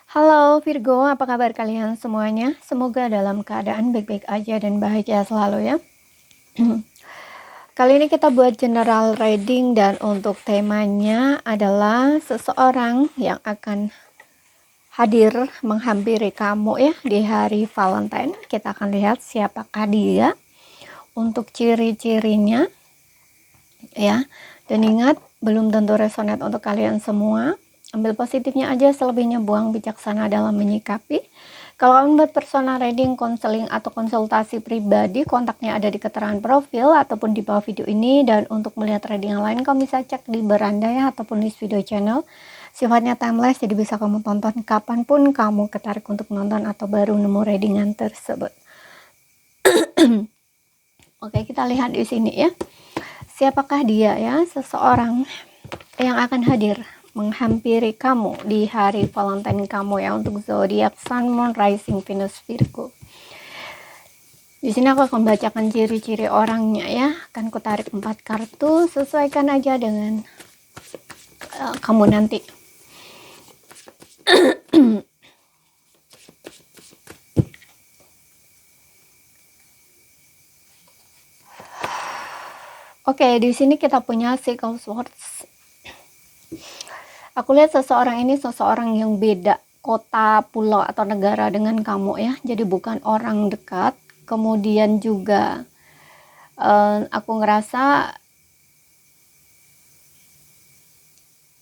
Halo Virgo, apa kabar kalian semuanya? Semoga dalam keadaan baik-baik aja dan bahagia selalu ya. Kali ini kita buat general reading dan untuk temanya adalah seseorang yang akan hadir menghampiri kamu ya di hari Valentine. Kita akan lihat siapakah dia, untuk ciri-cirinya ya. Dan ingat, belum tentu resonate untuk kalian semua. Ambil positifnya aja, selebihnya buang, bijaksana dalam menyikapi. Kalau kalian buat personal reading, konseling, atau konsultasi pribadi, kontaknya ada di keterangan profil ataupun di bawah video ini. Dan untuk melihat reading yang lain, kamu bisa cek di beranda ya, ataupun di video channel. Sifatnya timeless, jadi bisa kamu tonton kapanpun kamu ketarik untuk menonton atau baru nemu readingan tersebut. Oke, kita lihat di sini ya. Siapakah dia ya? Seseorang yang akan hadir menghampiri kamu di hari Valentine kamu ya, untuk zodiak Sun, Moon, Rising, Venus, Virgo. Di sini aku akan bacakan ciri-ciri orangnya ya. Akan kutarik 4 kartu, sesuaikan aja dengan kamu nanti. Oke, di sini kita punya Six of Swords. Aku lihat seseorang ini seseorang yang beda kota, pulau, atau negara dengan kamu ya. Jadi bukan orang dekat. Kemudian juga aku ngerasa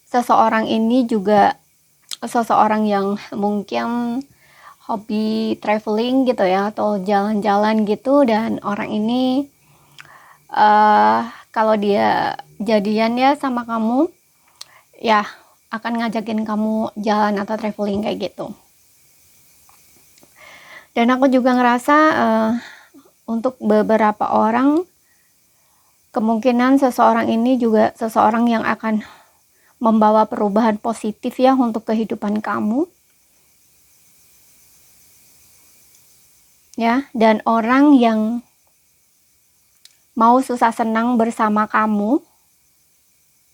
seseorang ini juga seseorang yang mungkin hobi traveling gitu ya, atau jalan-jalan gitu. Dan orang ini kalau dia jadian ya sama kamu, ya akan ngajakin kamu jalan atau traveling kayak gitu. Dan aku juga ngerasa untuk beberapa orang, kemungkinan seseorang ini juga seseorang yang akan membawa perubahan positif ya untuk kehidupan kamu. Ya, dan orang yang mau susah senang bersama kamu,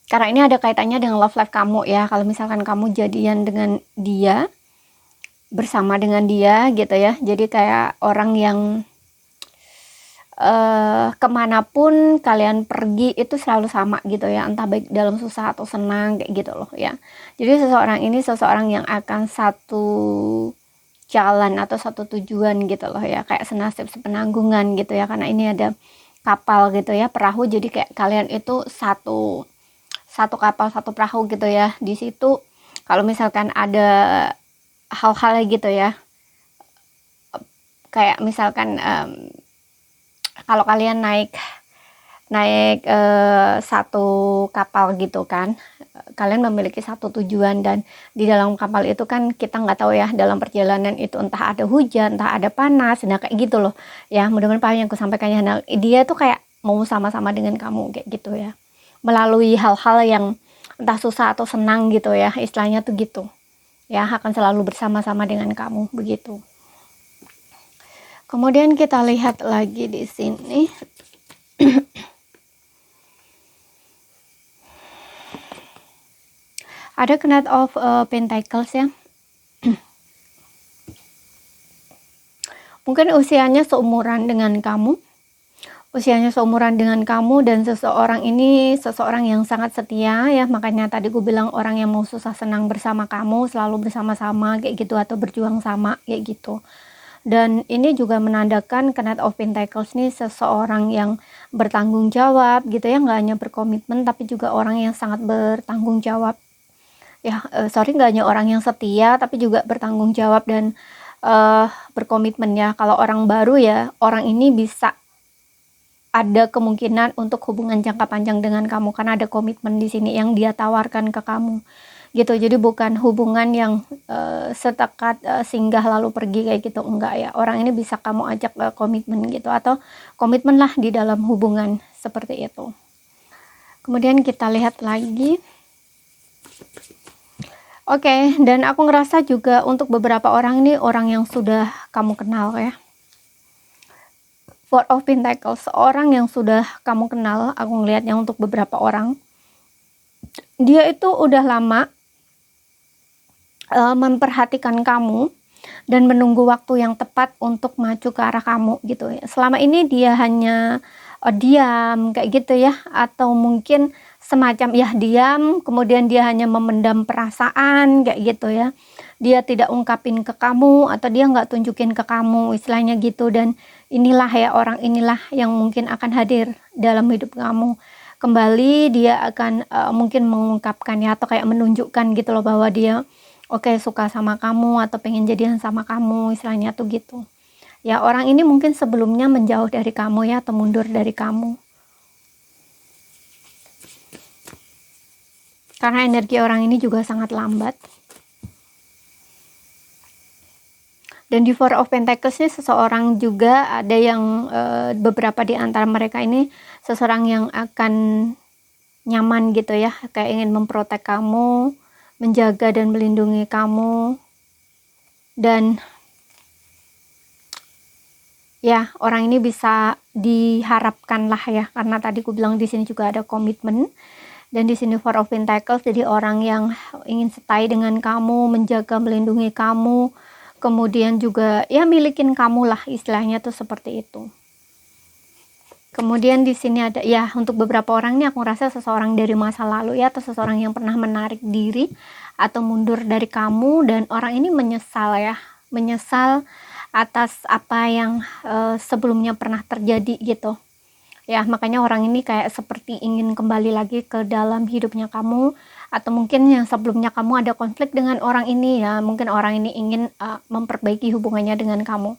karena ini ada kaitannya dengan love life kamu ya. Kalau misalkan kamu jadian dengan dia, bersama dengan dia gitu ya, jadi kayak orang yang kemanapun kalian pergi itu selalu sama gitu ya, entah baik dalam susah atau senang kayak gitu loh ya. Jadi seseorang ini seseorang yang akan satu jalan atau satu tujuan gitu loh ya, kayak senasib sepenanggungan gitu ya, karena ini ada kapal gitu ya, perahu. Jadi kayak kalian itu satu kapal, satu perahu gitu ya. Di situ kalau misalkan ada hal-hal gitu ya, kayak misalkan kalau kalian naik satu kapal gitu kan, kalian memiliki satu tujuan, dan di dalam kapal itu kan kita nggak tahu ya, dalam perjalanan itu entah ada hujan, entah ada panas, nah kayak gitu loh ya. Mudah-mudahan paham yang aku sampaikannya. Nah, dia tuh kayak mau sama-sama dengan kamu kayak gitu ya, melalui hal-hal yang entah susah atau senang gitu ya, istilahnya tuh gitu ya, akan selalu bersama-sama dengan kamu begitu. Kemudian kita lihat lagi di sini. Ada Knight of Pentacles ya. Mungkin usianya seumuran dengan kamu. Dan seseorang ini seseorang yang sangat setia ya. Makanya tadi gue bilang orang yang mau susah senang bersama kamu, selalu bersama-sama kayak gitu, atau berjuang sama kayak gitu. Dan ini juga menandakan Knight of Pentacles nih seseorang yang bertanggung jawab gitu ya, nggak hanya berkomitmen tapi juga orang yang sangat bertanggung jawab ya. Nggak hanya orang yang setia tapi juga bertanggung jawab dan berkomitmen ya. Kalau orang baru ya, orang ini bisa ada kemungkinan untuk hubungan jangka panjang dengan kamu, karena ada komitmen di sini yang dia tawarkan ke kamu gitu. Jadi bukan hubungan yang setekat singgah lalu pergi kayak gitu, enggak ya. Orang ini bisa kamu ajak komitmen gitu, atau komitmen lah di dalam hubungan seperti itu. Kemudian kita lihat lagi. Oke, dan aku ngerasa juga untuk beberapa orang ini orang yang sudah kamu kenal ya. Four of Pentacles, seorang yang sudah kamu kenal. Aku ngelihatnya untuk beberapa orang, dia itu udah lama memperhatikan kamu dan menunggu waktu yang tepat untuk maju ke arah kamu gitu ya. Selama ini dia hanya diam kayak gitu ya, atau mungkin semacam ya diam, kemudian dia hanya memendam perasaan kayak gitu ya. Dia tidak ungkapin ke kamu, atau dia nggak tunjukin ke kamu, istilahnya gitu. Dan inilah ya, orang inilah yang mungkin akan hadir dalam hidup kamu kembali. Dia akan mungkin mengungkapkan ya, atau kayak menunjukkan gitu loh, bahwa dia oke, suka sama kamu atau pengen jadian sama kamu, istilahnya tuh gitu ya. Orang ini mungkin sebelumnya menjauh dari kamu ya, atau mundur dari kamu karena energi orang ini juga sangat lambat. Dan di Four of Pentacles ini seseorang juga ada yang beberapa di antara mereka ini seseorang yang akan nyaman gitu ya, kayak ingin memprotek kamu, menjaga dan melindungi kamu. Dan ya, orang ini bisa diharapkan lah ya, karena tadi aku bilang di sini juga ada komitmen. Dan di sini Four of Pentacles, jadi orang yang ingin stay dengan kamu, menjaga, melindungi kamu, kemudian juga ya milikin kamu lah, istilahnya tuh seperti itu. Kemudian di sini ada ya, untuk beberapa orang ini aku rasa seseorang dari masa lalu ya, atau seseorang yang pernah menarik diri atau mundur dari kamu, dan orang ini menyesal ya, menyesal atas apa yang sebelumnya pernah terjadi gitu ya. Makanya orang ini kayak seperti ingin kembali lagi ke dalam hidupnya kamu, atau mungkin yang sebelumnya kamu ada konflik dengan orang ini ya, mungkin orang ini ingin memperbaiki hubungannya dengan kamu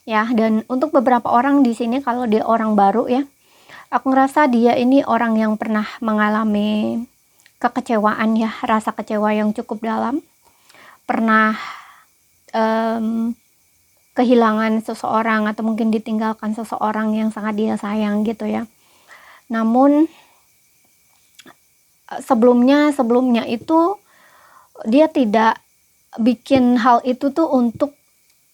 ya. Dan untuk beberapa orang di sini, kalau dia orang baru ya, aku ngerasa dia ini orang yang pernah mengalami kekecewaan ya, rasa kecewa yang cukup dalam, pernah kehilangan seseorang, atau mungkin ditinggalkan seseorang yang sangat dia sayang gitu ya. Namun sebelumnya itu dia tidak bikin hal itu tuh untuk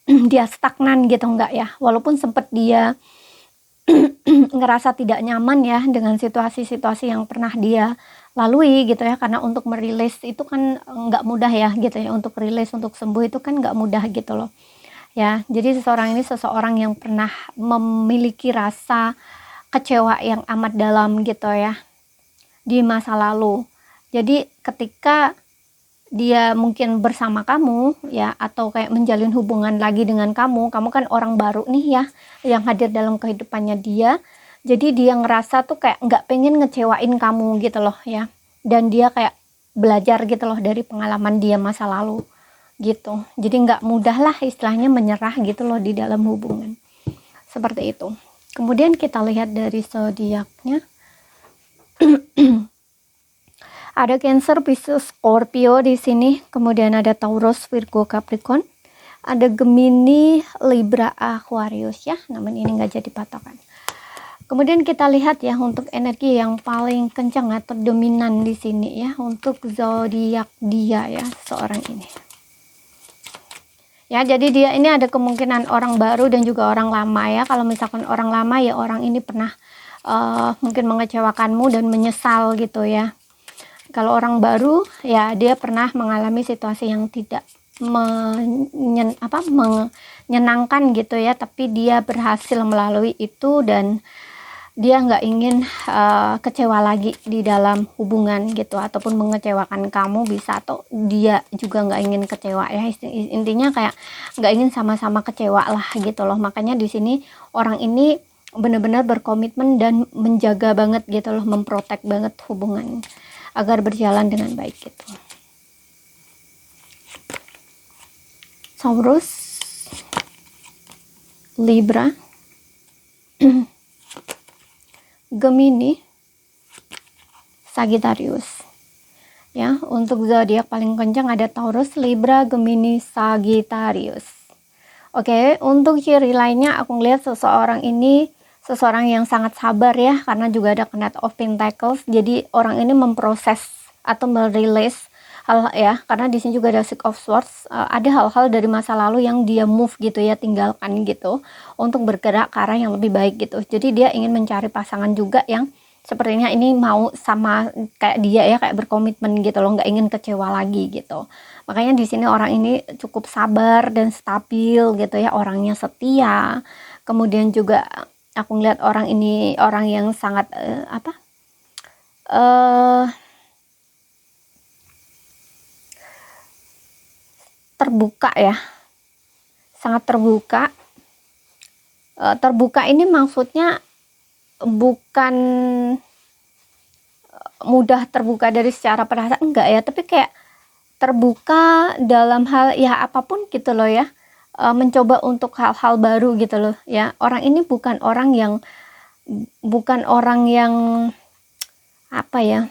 dia stagnan gitu, enggak ya. Walaupun sempat dia ngerasa tidak nyaman ya dengan situasi-situasi yang pernah dia lalui gitu ya, karena untuk merilis itu kan nggak mudah ya gitu ya, untuk rilis, untuk sembuh itu kan nggak mudah gitu loh ya. Jadi seseorang ini seseorang yang pernah memiliki rasa kecewa yang amat dalam gitu ya di masa lalu. Jadi ketika dia mungkin bersama kamu ya, atau kayak menjalin hubungan lagi dengan kamu kan orang baru nih ya yang hadir dalam kehidupannya dia. Jadi dia ngerasa tuh kayak nggak pengen ngecewain kamu gitu loh ya, dan dia kayak belajar gitu loh dari pengalaman dia masa lalu gitu. Jadi nggak mudah lah istilahnya menyerah gitu loh di dalam hubungan seperti itu. Kemudian kita lihat dari zodiaknya. Ada Cancer, Pisces, Scorpio di sini. Kemudian ada Taurus, Virgo, Capricorn. Ada Gemini, Libra, Aquarius ya. Namun ini nggak jadi patokan. Kemudian kita lihat ya untuk energi yang paling kencang atau dominan di sini ya untuk zodiak dia ya, seorang ini. Ya, jadi dia ini ada kemungkinan orang baru dan juga orang lama ya. Kalau misalkan orang lama ya, orang ini pernah mungkin mengecewakanmu dan menyesal gitu ya. Kalau orang baru ya, dia pernah mengalami situasi yang tidak menyenangkan gitu ya, tapi dia berhasil melalui itu, dan dia nggak ingin kecewa lagi di dalam hubungan gitu, ataupun mengecewakan kamu bisa, atau dia juga nggak ingin kecewa ya. Intinya kayak nggak ingin sama-sama kecewa lah gitu loh. Makanya di sini orang ini benar-benar berkomitmen dan menjaga banget gitu loh, memprotek banget hubungan agar berjalan dengan baik gitu. Taurus, Libra, Gemini, Sagittarius. Ya, untuk zodiak paling kencang ada Taurus, Libra, Gemini, Sagittarius. Oke, untuk ciri lainnya aku ngeliat seseorang ini seseorang yang sangat sabar ya, karena juga ada Knight of Pentacles. Jadi orang ini memproses atau merilis hal ya, karena di sini juga ada Six of Swords. Ada hal-hal dari masa lalu yang dia move gitu ya, tinggalkan gitu untuk bergerak ke arah yang lebih baik gitu. Jadi dia ingin mencari pasangan juga yang sepertinya ini mau sama kayak dia ya, kayak berkomitmen gitu loh, nggak ingin kecewa lagi gitu. Makanya di sini orang ini cukup sabar dan stabil gitu ya, orangnya setia. Kemudian juga aku ngeliat orang ini orang yang sangat eh terbuka ya, sangat terbuka. Terbuka ini maksudnya bukan mudah terbuka dari secara perasaan, enggak ya, tapi kayak terbuka dalam hal ya apapun gitu loh ya, mencoba untuk hal-hal baru gitu loh ya. Orang ini bukan orang yang apa ya,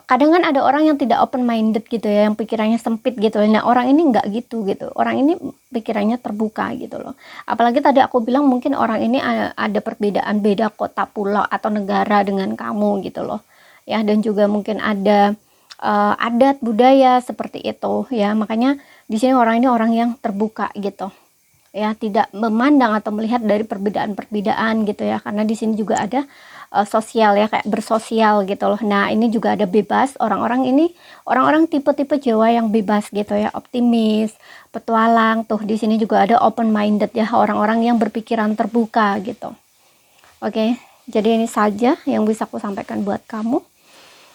kadang kan ada orang yang tidak open minded gitu ya, yang pikirannya sempit gitu. Nah orang ini nggak gitu, orang ini pikirannya terbuka gitu loh. Apalagi tadi aku bilang mungkin orang ini ada perbedaan, beda kota, pulau atau negara dengan kamu gitu loh ya, dan juga mungkin ada adat budaya seperti itu ya. Makanya di sini orang ini orang yang terbuka gitu ya, tidak memandang atau melihat dari perbedaan-perbedaan gitu ya, karena di sini juga ada sosial ya, kayak bersosial gitu loh. Nah ini juga ada bebas, orang-orang ini orang-orang tipe-tipe Jawa yang bebas gitu ya, optimis, petualang. Tuh di sini juga ada open minded ya, orang-orang yang berpikiran terbuka gitu. Oke, jadi ini saja yang bisa aku sampaikan buat kamu.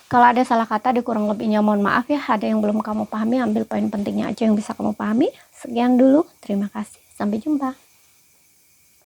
Kalau ada salah kata, di kurang lebihnya mohon maaf ya. Ada yang belum kamu pahami, ambil poin pentingnya aja yang bisa kamu pahami. Sekian dulu, terima kasih, sampai jumpa.